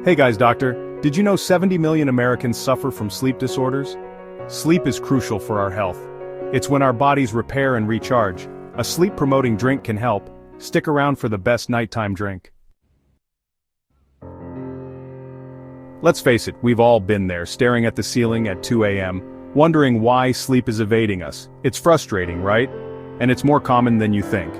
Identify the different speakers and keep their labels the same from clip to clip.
Speaker 1: Hey guys, doctor, did you know 70 million Americans suffer from sleep disorders? Sleep is crucial for our health. It's when our bodies repair and recharge. A sleep-promoting drink can help. Stick around for the best nighttime drink. Let's face it, we've all been there, staring at the ceiling at 2 a.m., wondering why sleep is evading us. It's frustrating, right? And it's more common than you think.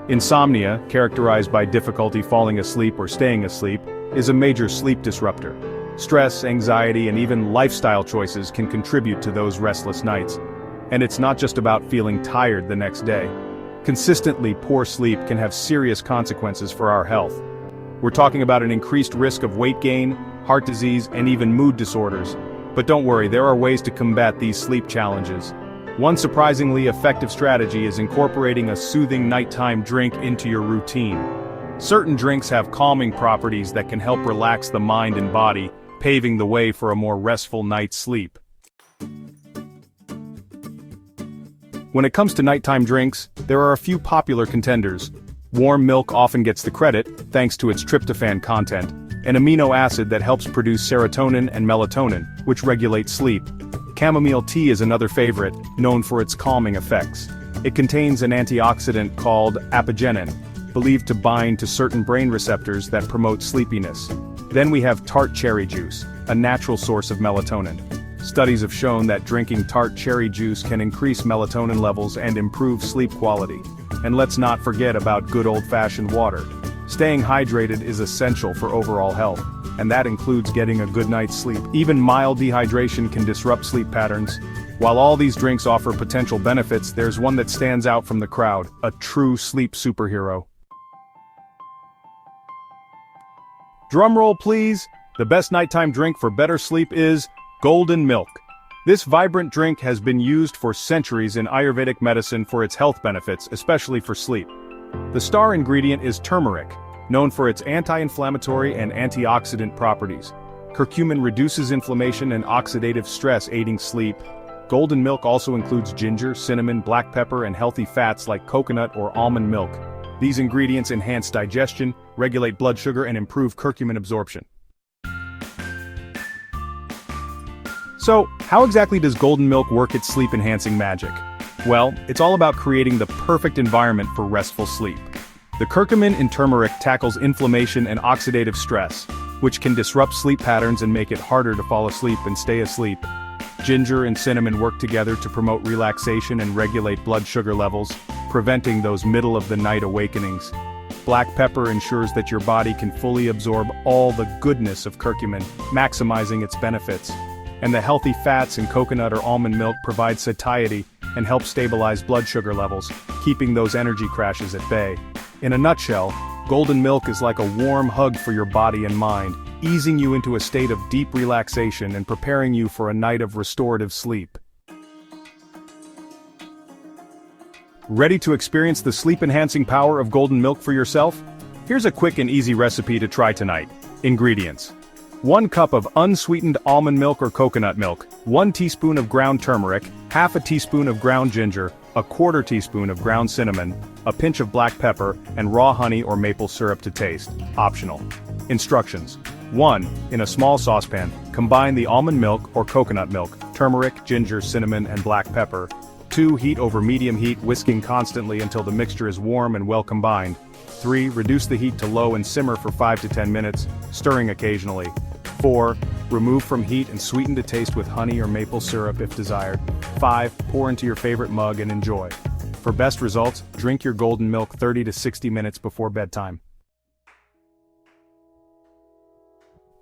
Speaker 1: Insomnia, characterized by difficulty falling asleep or staying asleep, is a major sleep disruptor. Stress, anxiety, and even lifestyle choices can contribute to those restless nights. And it's not just about feeling tired the next day. Consistently poor sleep can have serious consequences for our health. We're talking about an increased risk of weight gain, heart disease, and even mood disorders. But don't worry, there are ways to combat these sleep challenges. One surprisingly effective strategy is incorporating a soothing nighttime drink into your routine. Certain drinks have calming properties that can help relax the mind and body, paving the way for a more restful night's sleep. When it comes to nighttime drinks, there are a few popular contenders. Warm milk often gets the credit, thanks to its tryptophan content, an amino acid that helps produce serotonin and melatonin, which regulate sleep. Chamomile tea is another favorite, known for its calming effects. It contains an antioxidant called apigenin, believed to bind to certain brain receptors that promote sleepiness. Then we have tart cherry juice, a natural source of melatonin. Studies have shown that drinking tart cherry juice can increase melatonin levels and improve sleep quality. And let's not forget about good old-fashioned water. Staying hydrated is essential for overall health, and that includes getting a good night's sleep. Even mild dehydration can disrupt sleep patterns. While all these drinks offer potential benefits, there's one that stands out from the crowd, a true sleep superhero. Drumroll please! The best nighttime drink for better sleep is golden milk. This vibrant drink has been used for centuries in Ayurvedic medicine for its health benefits, especially for sleep. The star ingredient is turmeric, known for its anti-inflammatory and antioxidant properties. Curcumin reduces inflammation and oxidative stress, aiding sleep. Golden milk also includes ginger, cinnamon, black pepper, and healthy fats like coconut or almond milk. These ingredients enhance digestion, regulate blood sugar, and improve curcumin absorption. So, how exactly does golden milk work its sleep-enhancing magic? Well, it's all about creating the perfect environment for restful sleep. The curcumin in turmeric tackles inflammation and oxidative stress, which can disrupt sleep patterns and make it harder to fall asleep and stay asleep. Ginger and cinnamon work together to promote relaxation and regulate blood sugar levels, preventing those middle-of-the-night awakenings. Black pepper ensures that your body can fully absorb all the goodness of curcumin, maximizing its benefits. And the healthy fats in coconut or almond milk provide satiety and help stabilize blood sugar levels, keeping those energy crashes at bay. In a nutshell, golden milk is like a warm hug for your body and mind, easing you into a state of deep relaxation and preparing you for a night of restorative sleep. Ready to experience the sleep-enhancing power of golden milk for yourself? Here's a quick and easy recipe to try tonight. Ingredients: 1 cup of unsweetened almond milk or coconut milk, 1 teaspoon of ground turmeric, half a teaspoon of ground ginger, a 1/4 teaspoon of ground cinnamon, a pinch of black pepper, and raw honey or maple syrup to taste. Optional. Instructions. 1. In a small saucepan, combine the almond milk or coconut milk, turmeric, ginger, cinnamon, and black pepper. 2. Heat over medium heat, whisking constantly until the mixture is warm and well combined. 3. Reduce the heat to low and simmer for 5 to 10 minutes, stirring occasionally. 4. Remove from heat and sweeten to taste with honey or maple syrup if desired. 5. Pour into your favorite mug and enjoy. For best results, drink your golden milk 30 to 60 minutes before bedtime.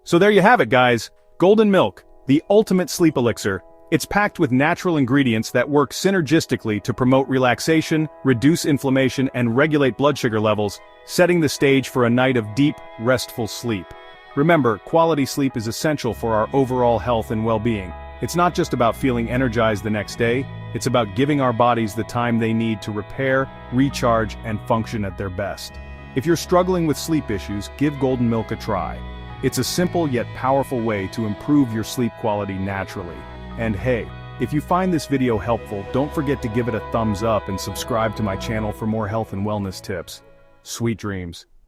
Speaker 1: So there you have it, guys. Golden milk, the ultimate sleep elixir. It's packed with natural ingredients that work synergistically to promote relaxation, reduce inflammation, and regulate blood sugar levels, setting the stage for a night of deep, restful sleep. Remember, quality sleep is essential for our overall health and well-being. It's not just about feeling energized the next day, it's about giving our bodies the time they need to repair, recharge, and function at their best. If you're struggling with sleep issues, give golden milk a try. It's a simple yet powerful way to improve your sleep quality naturally. And hey, if you find this video helpful, don't forget to give it a thumbs up and subscribe to my channel for more health and wellness tips. Sweet dreams.